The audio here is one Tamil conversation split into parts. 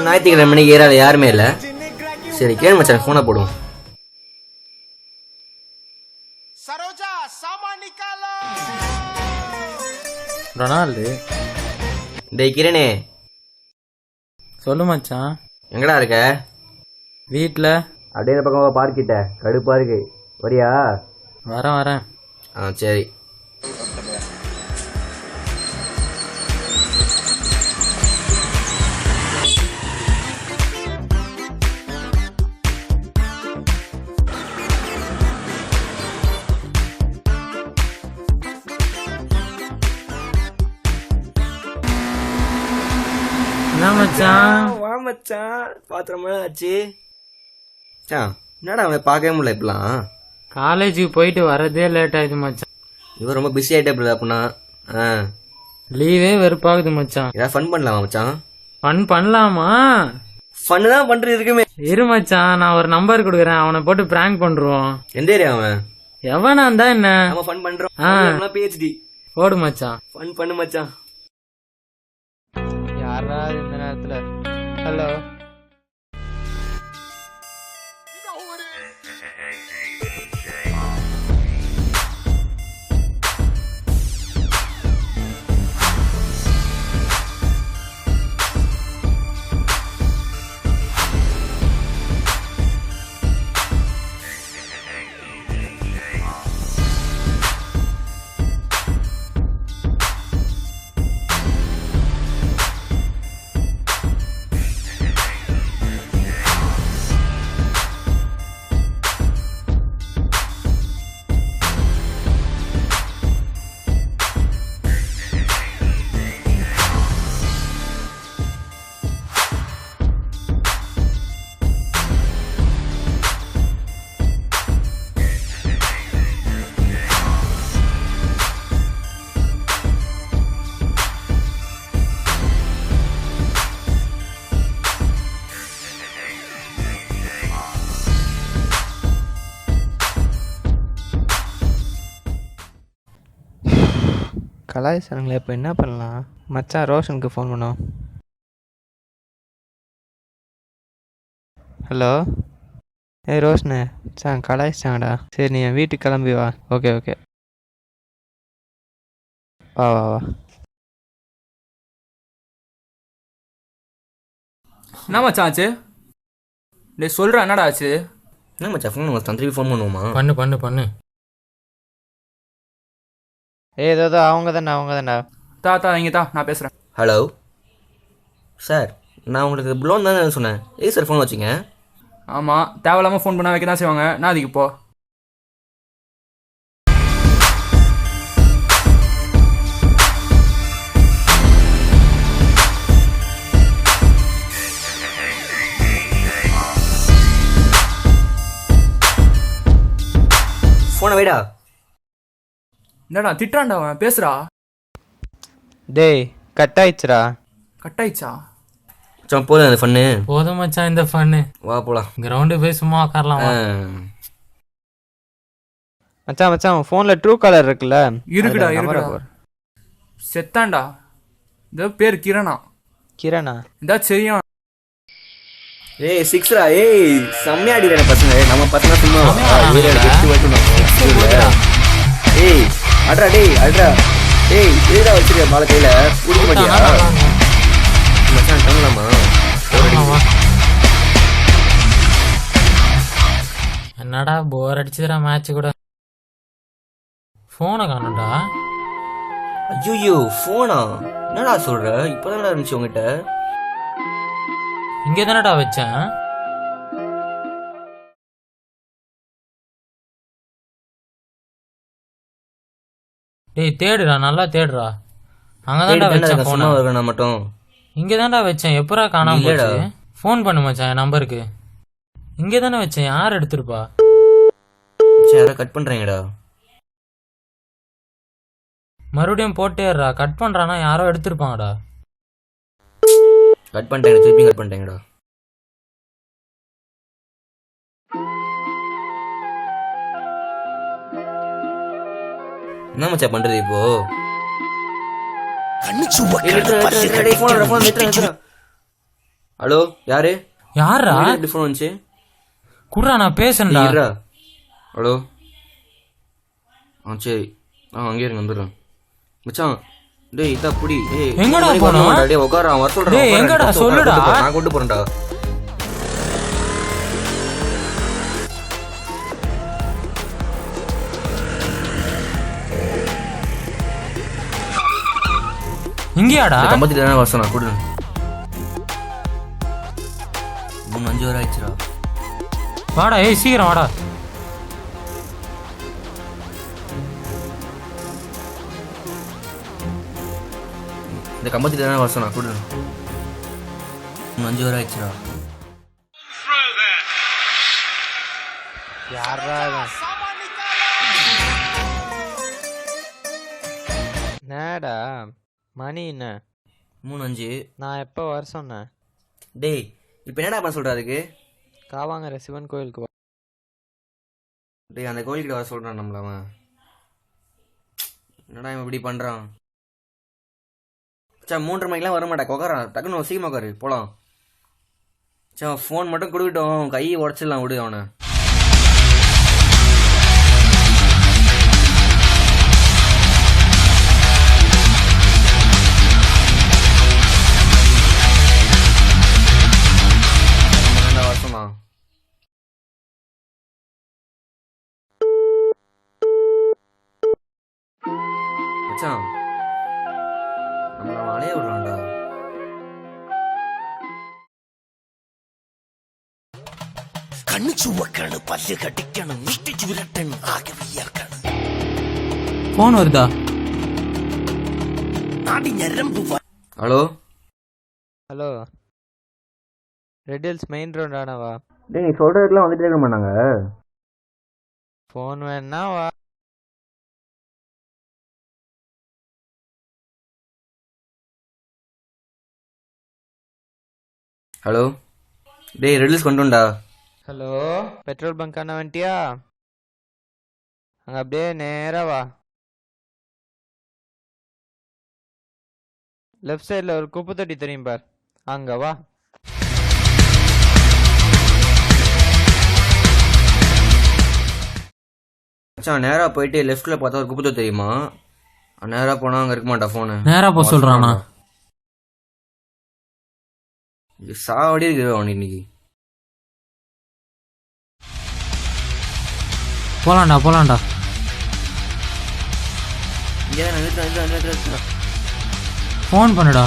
ஞாயிற்றுக்கிழமை மணிக்கு ஏறாத யாருமே இல்லை. சரி கேளு மச்சான், ஃபோனை போடுவோம். ரொனால்டு. டேய் கிரணே, சொல்லு மச்சான். எங்கடா இருக்க? வீட்டில். அப்படியே இந்த பக்கம் பார்க்கிட்ட கடுப்பா இருக்கு, வரியா? வரேன். சரி. மச்சான் வா மச்சான், பாத்திரமா ஆச்சு. என்னடா அவன் பார்க்கவே முடியல இப்பெல்லாம். காலேஜுக்கு போயிட்டு வரதே லேட் ஆயிடுது மச்சான். இவன் ரொம்ப பிஸி ஆயிட்டே அப்படின்னா. லீவே வெறுப்பாகுது மச்சான். ஏதாவது ஃபன் பண்ணலாமா மச்சான்? ஃபன் பண்ணலாமா? ஃபன் தான் பண்றது இருக்குமே. இரு மச்சான், நான் ஒரு நம்பர் கொடுக்குறேன், அவனை போட்டு பிராங்க் பண்றோம். எந்த ஏரியா அவன்? எவனா இருந்தா என்ன, நம்ம ஃபன் பண்றோம். பிஹெச்டி போடு மச்சான். ஃபன் பண்ணு மச்சான். யாராவது இந்த நேரத்துல ஹலோ கலாய்ச்சானுங்களே. இப்போ என்ன பண்ணலாம் மச்சான்? ரோஷனுக்கு ஃபோன் பண்ணோம். ஹலோ, ரோஷனு மச்சான் கலாய்ச்சாங்கடா. சரி நீ என் வீட்டுக்கு கிளம்பி வா. ஓகே வா. என்ன மச்சான் ஆச்சு? டேய் சொல்கிறேன், என்னடா ஆச்சு? என்ன மச்சான் ஃபோன் மச்சான், திருப்பி ஃபோன் பண்ணுவோமா? பண்ணு. ஏதோ அவங்க தானே. தா இங்கே தா, நான் பேசுகிறேன். ஹலோ சார், நான் உங்களுக்கு ப்ளோன் தானே சொன்னேன். சார் ஃபோன் வச்சிங்க? ஆமாம், தேவையில்லாமல் ஃபோன் பண்ணால் வைக்க தான் செய்வாங்க. நான் அதுக்கு இப்போ ஃபோனை வைடா. என்னடா திட்டான்டா அவன், பேசுறா. டேய் கட் ஆயிடுச்சுடா. கட் ஆயிடுச்சா? மச்சான் போதும் அந்த ஃபன்னு. போதும் மச்சான் இந்த ஃபன்னு. வா போலாம். கிரவுண்டு போய் சும்மா உட்காரலாம். மச்சான் ஃபோன்ல ட்ரூ காலர் இருக்குல்ல? இருக்குடா. செத்தான்டா. இந்த பேர் கிரணா. இதா செய்யும். ஏய் சிக்ஸ்ரா. செம்மையா அடிக்கிற பசங்க. நம்ம பசங்க சும்மா ஏய் அட்ரா. எதுடா வச்சிருக்க மாலை கையில? குடிக்க மாட்டியா மச்சான்? பண்ணலாமா? என்னடா போர் அடிச்சுதுடா மேட்ச் கூட. போனை காணோம்டா. ஐயோ போனா? என்னடா சொல்ற? இப்பதான் இருந்துச்சு உங்ககிட்ட. இங்கே தானடா வச்சேன். டேய் தேடுடா, நல்லா தேடுறா. அங்கதான்டா வச்சேன் போன். மட்டும் இங்கே தான்டா வச்சேன். எப்பரா காணாம போச்சு? ஃபோன் பண்ணு மச்சான் என் நம்பருக்கு. இங்கே தானே வச்சேன். யார் எடுத்துருப்பா? சரி கட் பண்றேங்கடா. மறுபடியும் போட்டேறா. கட் பண்றானா யாரோ எடுத்துருப்பாங்கடா. கட் பண்ணிட்டேன், திருப்பி கட் பண்ணிட்டேங்கடா. என்ன மச்சான் பண்றது இப்போ? ஹலோ யாரு யாரா ஃபோன் வந்துச்சு குர்ரா நான் பேசுறேன்டா இருடா. ஹலோ சரி அங்கே இருங்க வந்துடுறேன் மச்சான். டேய் இதா புடி. எங்கடா போனோம்? டேய் உட்காரா வர சொல்றேன். டேய் எங்கடா சொல்லுடா. நான் கொண்டு போறேன்டா. இங்கயாடா? கம்பத்தி தானே வசனா கொடு. 3-5 வரை ஆயிடுச்சுடா. வாடா சீக்கிரம் வாடா. இந்த கம்பத்தி தானே வசனா கொடு. 3-5 வரை ஆயிடுச்சுடா. என்னடா மணி என்ன 3-5. நான் எப்போ வர சொன்னேன்? டேய் இப்போ என்னடா பண்ண சொல்ற அதுக்கு? காவாங்கர சிவன் கோயிலுக்கு வா. டேய் அந்த கோயிலுக்கிட்ட வர சொல்றான் நம்மள அவன். என்னடா இவன் இப்படி பண்றான்? சா 3:30 மணிக்கெல்லாம் வர மாட்டா கொக்கறா. டக்குன்னு சீக்கிரமா உட்காரு போலாம். சா ஃபோன் மட்டும் கொடுக்கட்டும், கையை உடச்சிடலாம் விடு அவனை. வருஷமா மச்சான் நம்மள அலைய விடுறான்டா. കണ്ണു ചുവക്കണം, പല്ല് കടിക്കണം, മുഷ്ടി ചുരട്ടണം, ആകെ വിയർക്കണം. ஃபோன் வருதா? നാടി ഞരമ്പ്. Hello hello Red Hills main ரோடானவா? டேய் நீ சொல்றதுக்குலாம் வந்துட்டே இருக்க மாட்டாங்க. ஃபோன் வேணா வா. ஹலோ டேய் ரெட்லிஸ் கொண்டு வந்தா. ஹலோ பெட்ரோல் பங்க் அண்ணா வந்துட்டியா? அங்கே அப்படியே நேராக வா. லெஃப்ட் சைடில் ஒரு குப்பை தொட்டி தெரியும் பார், அங்கே வா. மச்சான் நேரா போயிட்டு லெஃப்ட்ல பார்த்தா ஒரு குப்பத்தோ தெரியுமா? நேரா போனா அங்க இருக்க மாட்டா போனு. நேரா போ சொல்றானா? சாவடி இருக்கு அவன் இன்னைக்கு. போலாம்டா போலாம்டா. ஃபோன் பண்ணுடா.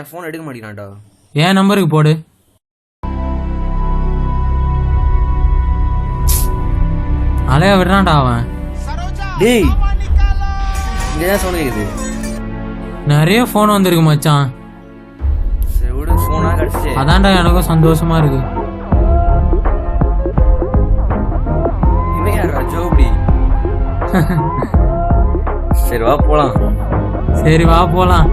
ஃபோன் எடுக்க மாட்டேங்கிறான்டா. என் நம்பருக்கு போடு. அலையா விடுறான்டா அவன். டேய் இங்கதான் சவுண்ட் கேக்குது. நிறைய ஃபோன் வந்திருக்கு மச்சான். சரி விடு, ஃபோனா கிடைச்சு. அதான்டா எனக்கும் சந்தோஷமா இருக்கு. இவன் யாரா ஜோபி? சரி வா போலாம். சரி வா போலாம்.